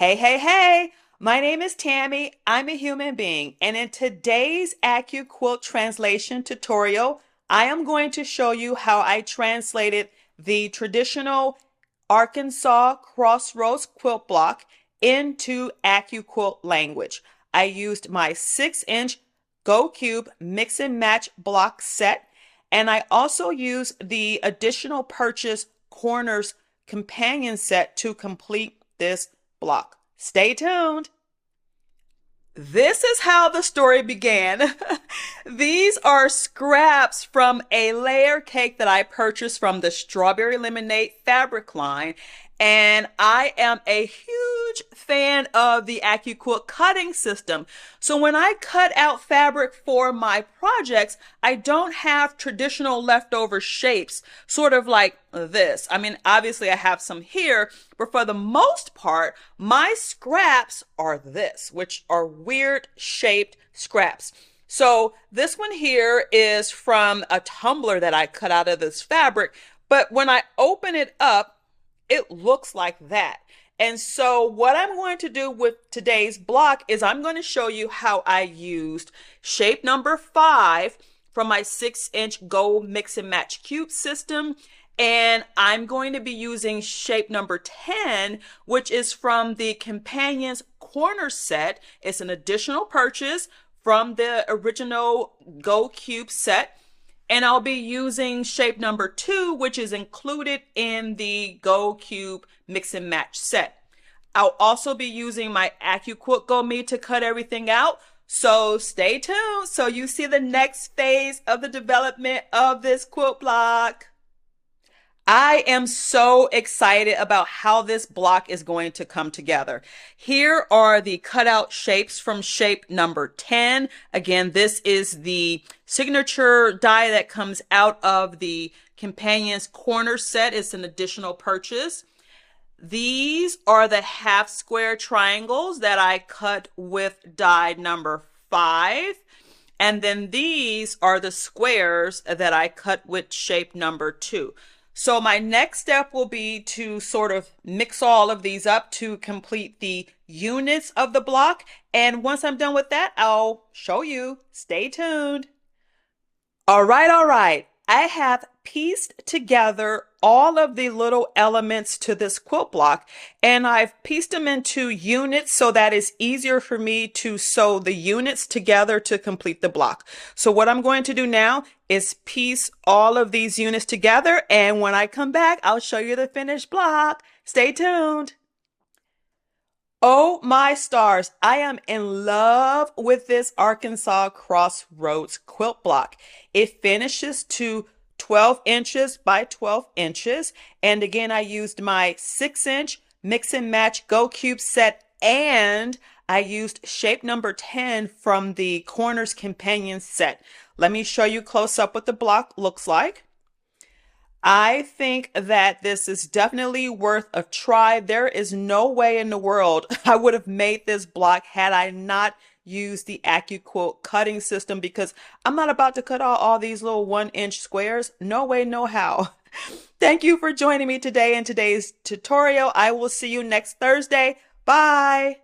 Hey, hey, hey! My name is Tammy. I'm a human being, and in today's AccuQuilt translation tutorial, I am going to show you how I translated the traditional Arkansas Crossroads quilt block into AccuQuilt language. I used my 6-inch Go Cube mix and match block set, and I also used the additional purchase corners companion set to complete this block. Stay tuned. This is how the story began. These are scraps from a layer cake that I purchased from the Strawberry Lemonade fabric line. And I am a huge fan of the AccuQuilt cutting system. So when I cut out fabric for my projects, I don't have traditional leftover shapes, sort of like this. I mean, obviously I have some here, but for the most part, my scraps are this, which are weird shaped scraps. So this one here is from a tumbler that I cut out of this fabric, but when I open it up, it looks like that. And so what I'm going to do with today's block is I'm going to show you how I used shape number 5 from my 6-inch Go Mix and Match Cube system. And I'm going to be using shape number 10, which is from the Companions Corner set. It's an additional purchase from the original Go Cube set. And I'll be using shape number 2, which is included in the Go Cube Mix and Match set. I'll also be using my AccuQuilt Go Me to cut everything out. So stay tuned so you see the next phase of the development of this quilt block. I am so excited about how this block is going to come together. Here are the cutout shapes from shape number 10. Again, this is the signature die that comes out of the Companions Corner set. It's an additional purchase. These are the half square triangles that I cut with die number 5. And then these are the squares that I cut with shape number 2. So my next step will be to sort of mix all of these up to complete the units of the block. And once I'm done with that, I'll show you. Stay tuned. All right. I have pieced together all of the little elements to this quilt block, and I've pieced them into units so that it's easier for me to sew the units together to complete the block. So what I'm going to do now is piece all of these units together, and when I come back, I'll show you the finished block. Stay tuned. Oh my stars, I am in love with this Arkansas Crossroads quilt block. It finishes to 12 inches by 12 inches. And again, I used my 6-inch mix and match Go Cube set, and I used shape number 10 from the Corners Companion set. Let me show you close up what the block looks like. I think that this is definitely worth a try. There is no way in the world I would have made this block had I not used the AccuQuilt cutting system, because I'm not about to cut out all these little 1-inch squares. No way, no how. Thank you for joining me today in today's tutorial. I will see you next Thursday. Bye.